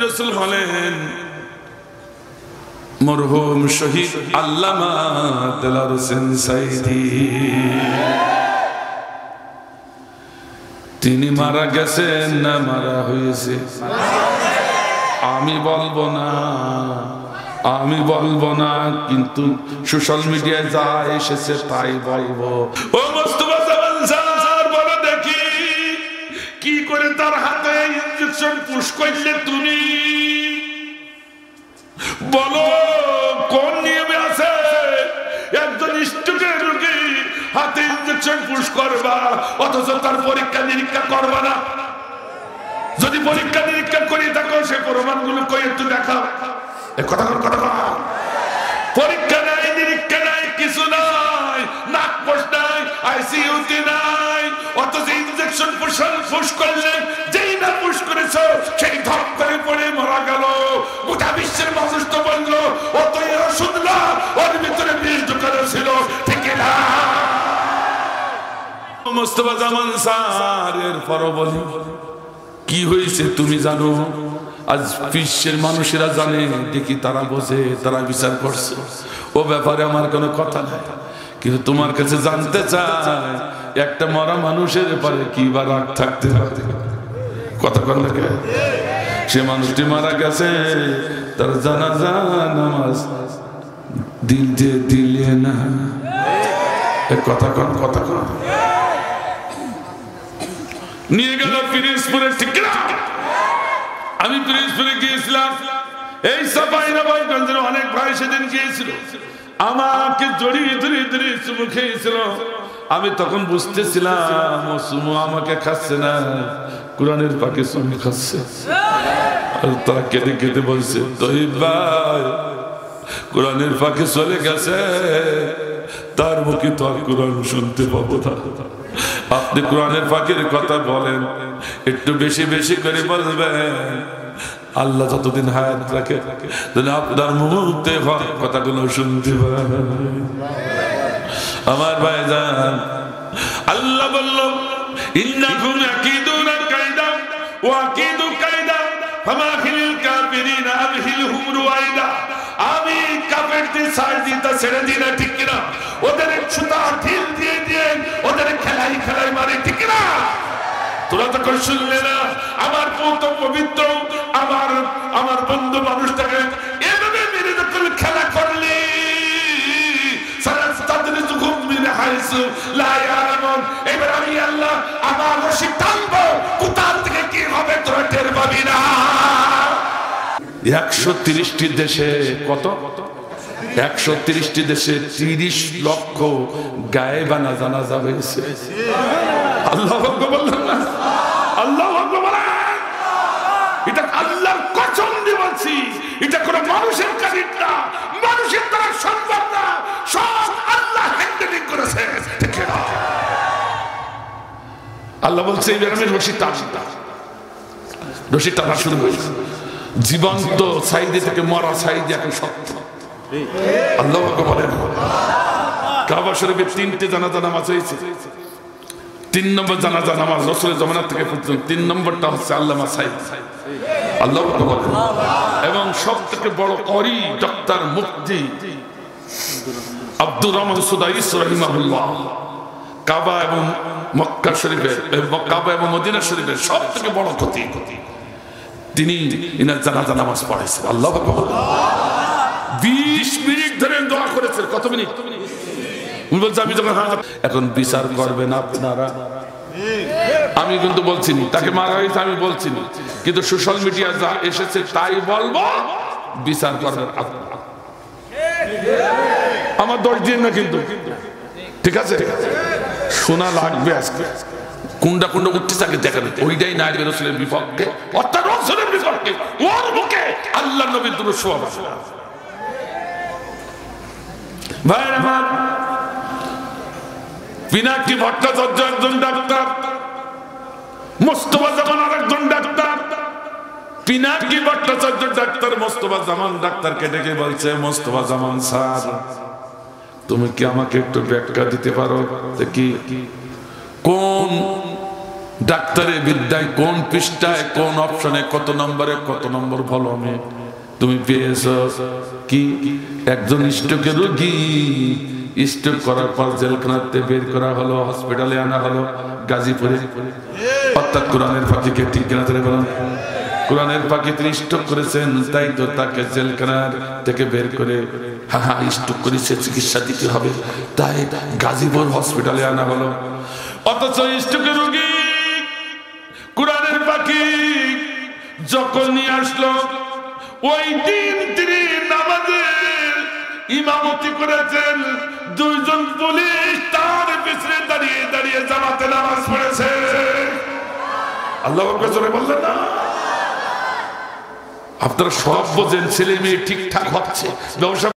রাসূল হলেন মরহুম শহীদ আল্লামা দেলাওয়ার হোসেন সাঈদী। তিনি মারা গেছেন না মারা হয়েছে? আমি বলবো না, কিন্তু সোশ্যাল মিডিয়ায় যা এসেছে তাই বলবো। ও মোস্তফা জামান স্যার, বলো দেখি কি করে তার হাতে ইনজেকশন পুশ করলে তুমি? বলো কোন নিয়মে আছে একজন স্টুডেন্ট রোগী হাতে ইনজেকশন পুশ করবা, অথচ তার পরীক্ষা নিরীক্ষা করবা না? যদি পরীক্ষা নিরীক্ষা করি থাকো সে প্রমাণগুলো কই একটু দেখাও। কথা পরীক্ষা নাই, নিরীক্ষা নাই, কিছু নাই, নাক পোষ নাই, আইসিইউতে নাই, অথচ ইনজেকশন পুশ করলে যেই না পুশ করেছো সেই ধপ করে পড়ে মারা গেল। গোটা বিশ্বের মানুষ তো বললো ও তো এরা শুনলো ওর ভিতরে বিষ ঢুকানো ছিল, ঠিক না? মোস্তফা জামান স্যার এরপরও বলি কি হয়েছে তুমি জানো? আজ বিশ্বের মানুষেরা জানে, দেখি তারা বোঝে, তারা বিচার করছে, ও ব্যাপারে আমার কোনো কথা নাই। কিন্তু তোমার কাছে জানতে চাই একটা মরা মানুষের ব্যাপারে কি বা রাগ থাকতে পারে? কথা কর না, সে মানুষটি মারা গেছে, তার জানাজা নামাজ দিলে না। কথা কর নিয়ে গেল পিরিজপুরে, ঠিক না? আমি পিরিজপুরে গিয়েছিলাম, এই সাপাইনবাবগঞ্জের অনেক ভাই সেদিন গিয়েছিল, আমাকে জড়িয়ে ধরে চুমু খেয়েছিল। আমি তখন বুঝতেছিলাম ও চুমু আমাকে খাচ্ছে না, কোরআনের পাকে চুমু খাচ্ছে। আর তারা কেঁদে বলছে, তহিব ভাই কোরআনের পাকে চলে গেছে, তার মুখে তো আর কোরআন শুনতে পাবো না। আপনি কোরআনের পাকের কথা বলেন, একটু বেশি বেশি করে বলবেন। আল্লাহ যতদিন হায়াত রাখে আপনার মুহূর্তে কথাগুলো শুনতে পাবেন। আমার ভাইজান, আল্লাহ বলল ইন্নাকুম আকিদুনা কায়দা ওয়া আকিদু কায়দা ফামাহিলিল কাফিরিনা আমহিলহুম রুয়াইদা। আমি কাফেরদের সাইড দিতে ছেড়ে দিই না, ঠিক না? ওদের ছুতা ঢিল দিয়ে ওদের খেলাই মারে, ঠিক না? তোরা তো করে শুনলে না, আমার পবিত্র আমার বন্ধু মানুষটাকে এভাবে মেরে যখন খেলা করলি, এবার আমি আল্লাহ আমার রশি টানবো, কোথা থেকে কি হবে তোরা টের পাবি না। 130টি দেশে কত? 130টি দেশে 30 লক্ষ গায়েবানা জানাজা হয়েছে। আল্লাহু আকবার বললেন না? আল্লাহু আকবার বলেন। এটা আল্লাহর কসম দিয়ে বলছি, এটা কোনো মানুষের কাজ না, মানুষের দ্বারা সম্ভব না, সব আল্লাহ হ্যান্ডেলিং করেছে, ঠিক না? আল্লাহ বলছে এবার আমি রশি টানা শুরু হয়েছে। জীবন্ত সাইদে থেকে মরা সাইদে এখন সত্য। আল্লাহু আকবার বলেন। কাবা শরীফে 3টে জানাজা নামাজ হয়েছে। 3 নম্বর জানাজা নামাজ রাসূলের জামানা থেকে পর্যন্ত 3 নম্বরটা হচ্ছে আল্লামা সাইদ। আল্লাহু আকবার বলেন। এবং সবথেকে বড় করি ডক্টর মুফতি আব্দুর রহমান সুদাইস রাহিমাহুল্লাহ, কাবা এবং মক্কা শরীফের, কাবা এবং মদিনা শরীফের সবথেকে বড় ক্ষতি, তিনি ইনার জানাজা নামাজ পড়াইছেন। আল্লাহু আকবার। 20 মিনিট ধরে দোয়া করেছেন। কত মিনিট? বলছে আমি যখন এখন বিচার করবেন আপনারা। আমি কিন্তু বলছি না তাকে মারা হয়েছে, আমি বলছি না, কিন্তু সোশ্যাল মিডিয়া যা এসেছে তাই বলবো, বিচার করবেন আপনারা। আমার দোষ দিন না কিন্তু, ঠিক আছে? শোনা লাগবে আজকে। কোনটা উঠতে থাকে দেখেন, ওইটাই নারী রাসূলের বিপক্ষে, অর্থাৎ রাসূলের বিপক্ষে, ওর মুখে আল্লাহর নবীর দুরূদ শোনা। ভাই আমার, পিনাকি ভট্টাচার্য একজন ডাক্তার, মোস্তফা জামান আরেকজন ডাক্তার। পিনাকি ভট্টাচার্য ডাক্তার মোস্তফা জামান ডাক্তারকে ডেকে বলছে, মোস্তফা জামান স্যার তুমি কি আমাকে একটু ব্যাখ্যা দিতে পারো কি কোন ডাক্তারের বিদ্যায় কোন পৃষ্ঠায় কোন অপশনে কত নম্বর বলো আমি তুমি পেয়েছো কি? একজন স্ট্রোকের রোগী স্ট্রোক করার পর জেলখানাতে বের করা হলো, হসপিটালে আনা হলো গাজীপুরে। অর্থাৎ কোরআনের ফাঁকিকে ঠিক কিনা ধরে বলেন? কোরআনের পাখি তিনি স্ট্রোক করেছেন, তাই তো তাকে জেলখানার থেকে বের করে স্ট্রোক করেছে, চিকিৎসা দিতে হবে, তাই গাজীপুর হসপিটালে আনা হলো। অথচ স্ট্রোকের রোগী কোরআনের পাখি যখন নিয়ে আসলো, ওই দিন তিনি নামাজের ইমামতি করেছেন, দুইজন পুলিশ তার পিছনে দাঁড়িয়ে দাঁড়িয়ে জামাতে নামাজ পড়েছে। আল্লাহু আকবার জোরে বললেন না? আপনারা সব বোঝেন, ছেলে মেয়ে ঠিকঠাক হচ্ছে, ব্যবসা